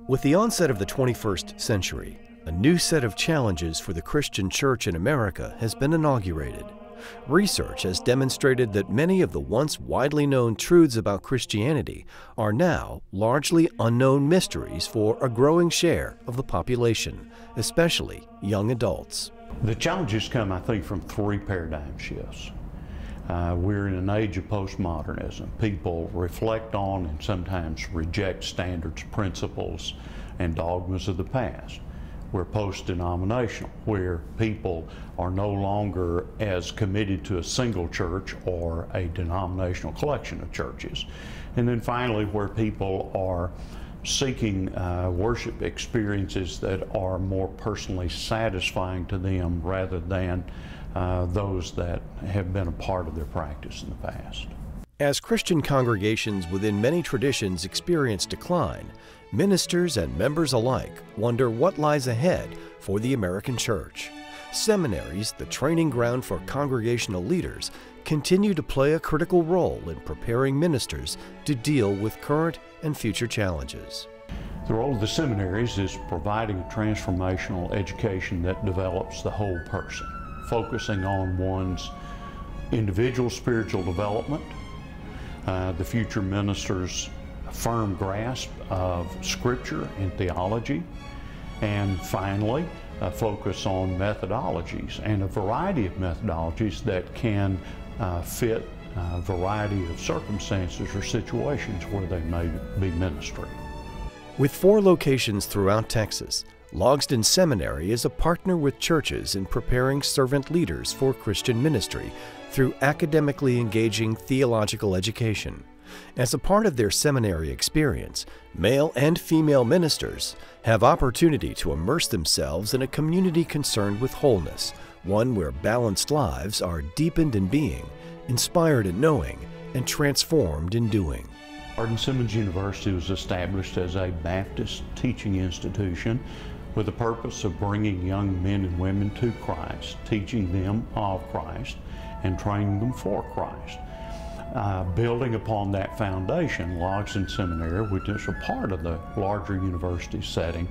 With the onset of the 21st century, a new set of challenges for the Christian church in America has been inaugurated. Research has demonstrated that many of the once widely known truths about Christianity are now largely unknown mysteries for a growing share of the population, especially young adults. The challenges come, I think, from three paradigm shifts. We're in an age of postmodernism. People reflect on and sometimes reject standards, principles, and dogmas of the past. We're post-denominational, where people are no longer as committed to a single church or a denominational collection of churches. And then finally, where people are seeking worship experiences that are more personally satisfying to them rather than those that have been a part of their practice in the past. As Christian congregations within many traditions experience decline, ministers and members alike wonder what lies ahead for the American church. Seminaries, the training ground for congregational leaders, continue to play a critical role in preparing ministers to deal with current and future challenges. The role of the seminaries is providing a transformational education that develops the whole person, focusing on one's individual spiritual development, the future minister's firm grasp of Scripture and theology, and finally, a focus on methodologies and a variety of methodologies that can fit a variety of circumstances or situations where they may be ministering. With 4 locations throughout Texas, Logsdon Seminary is a partner with churches in preparing servant leaders for Christian ministry through academically engaging theological education. As a part of their seminary experience, male and female ministers have opportunity to immerse themselves in a community concerned with wholeness, one where balanced lives are deepened in being, inspired in knowing, and transformed in doing. Hardin-Simmons University was established as a Baptist teaching institution with the purpose of bringing young men and women to Christ, teaching them of Christ, and training them for Christ. Building upon that foundation, Logsdon Seminary, which is a part of the larger university setting,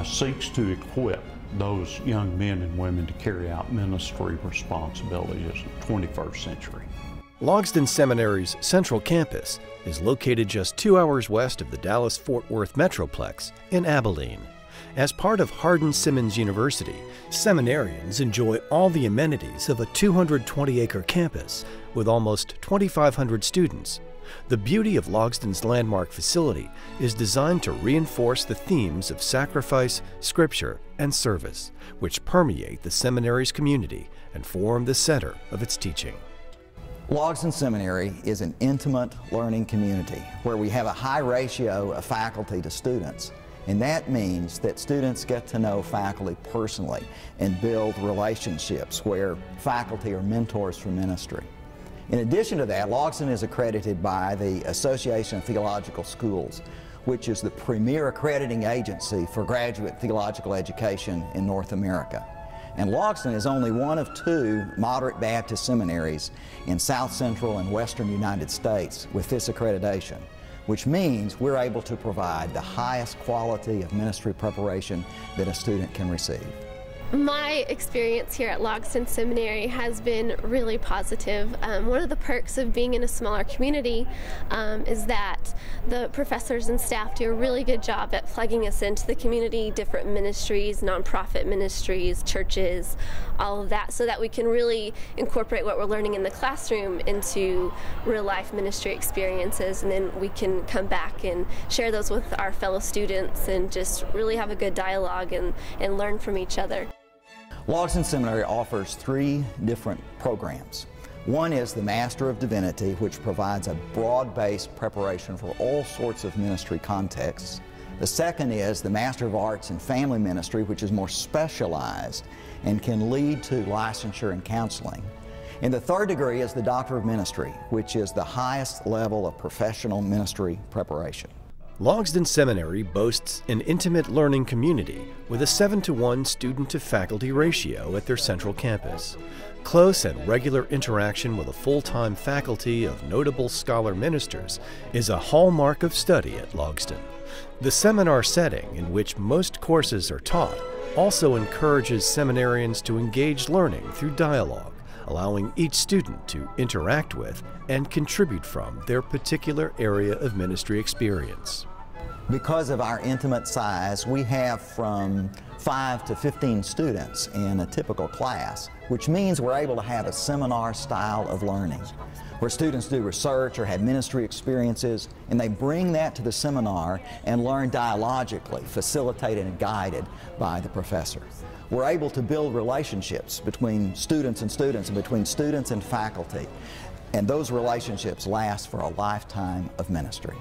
seeks to equip those young men and women to carry out ministry responsibilities in the 21st century. Logsdon Seminary's central campus is located just 2 hours west of the Dallas-Fort Worth Metroplex in Abilene. As part of Hardin-Simmons University, seminarians enjoy all the amenities of a 220-acre campus with almost 2,500 students. The beauty of Logsdon's landmark facility is designed to reinforce the themes of sacrifice, scripture, and service, which permeate the seminary's community and form the center of its teaching. Logsdon Seminary is an intimate learning community where we have a high ratio of faculty to students. And that means that students get to know faculty personally and build relationships where faculty are mentors for ministry. In addition to that, Logsdon is accredited by the Association of Theological Schools, which is the premier accrediting agency for graduate theological education in North America. And Logsdon is only one of 2 moderate Baptist seminaries in South Central and Western United States with this accreditation, which means we're able to provide the highest quality of ministry preparation that a student can receive. My experience here at Logsdon Seminary has been really positive. One of the perks of being in a smaller community is that the professors and staff do a really good job at plugging us into the community, different ministries, nonprofit ministries, churches, all of that, so that we can really incorporate what we're learning in the classroom into real-life ministry experiences, and then we can come back and share those with our fellow students and just really have a good dialogue and learn from each other. Logsdon Seminary offers 3 different programs. One is the Master of Divinity, which provides a broad-based preparation for all sorts of ministry contexts. The second is the Master of Arts in Family Ministry, which is more specialized and can lead to licensure and counseling. And the third degree is the Doctor of Ministry, which is the highest level of professional ministry preparation. Logsdon Seminary boasts an intimate learning community with a 7-to-1 student-to-faculty ratio at their central campus. Close and regular interaction with a full-time faculty of notable scholar ministers is a hallmark of study at Logsdon. The seminar setting in which most courses are taught also encourages seminarians to engage learning through dialogue, allowing each student to interact with and contribute from their particular area of ministry experience. Because of our intimate size, we have from 5 to 15 students in a typical class, which means we're able to have a seminar style of learning, where students do research or have ministry experiences, and they bring that to the seminar and learn dialogically, facilitated and guided by the professor. We're able to build relationships between students and between students and faculty, and those relationships last for a lifetime of ministry.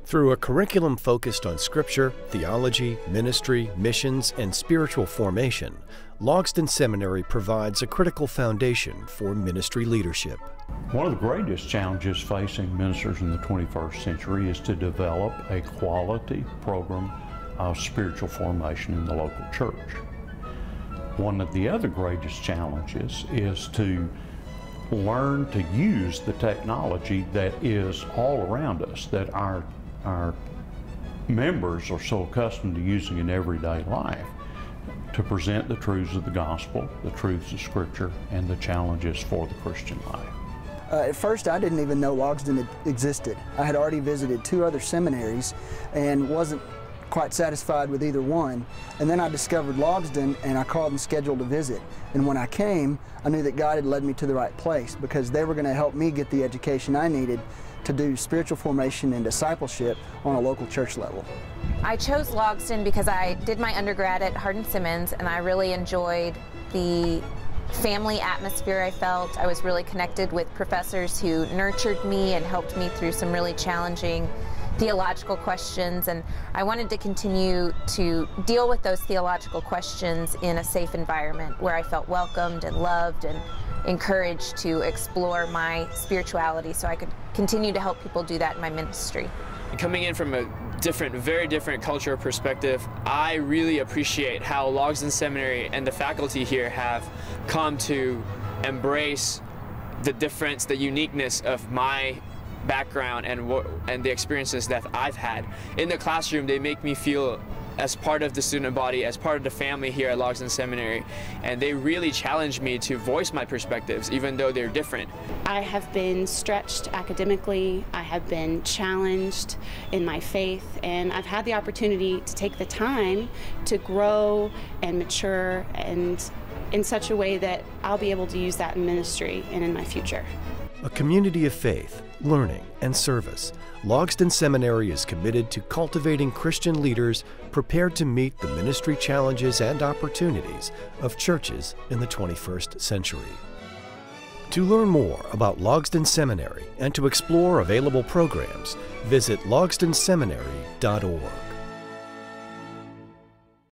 Through a curriculum focused on Scripture, theology, ministry, missions, and spiritual formation, Logsdon Seminary provides a critical foundation for ministry leadership. One of the greatest challenges facing ministers in the 21st century is to develop a quality program of spiritual formation in the local church. One of the other greatest challenges is to learn to use the technology that is all around us, that our members are so accustomed to using in everyday life, to present the truths of the gospel, the truths of Scripture, and the challenges for the Christian life. At first, I didn't even know Logsdon existed. I had already visited 2 other seminaries and wasn't quite satisfied with either one. And then I discovered Logsdon, and I called and scheduled a visit. And when I came, I knew that God had led me to the right place, because they were going to help me get the education I needed to do spiritual formation and discipleship on a local church level. I chose Logsdon because I did my undergrad at Hardin-Simmons, and I really enjoyed the family atmosphere I felt. I was really connected with professors who nurtured me and helped me through some really challenging theological questions, and I wanted to continue to deal with those theological questions in a safe environment where I felt welcomed and loved and encouraged to explore my spirituality, so I could continue to help people do that in my ministry. Coming in from a very different cultural perspective, I really appreciate how Logsdon Seminary and the faculty here have come to embrace the difference, the uniqueness of my background and the experiences that I've had. In the classroom, they make me feel as part of the student body, as part of the family here at Logsdon Seminary, and they really challenge me to voice my perspectives, even though they're different. I have been stretched academically, I have been challenged in my faith, and I've had the opportunity to take the time to grow and mature, and in such a way that I'll be able to use that in ministry and in my future. A community of faith, learning, and service, Logsdon Seminary is committed to cultivating Christian leaders prepared to meet the ministry challenges and opportunities of churches in the 21st century. To learn more about Logsdon Seminary and to explore available programs, visit logsdonseminary.org.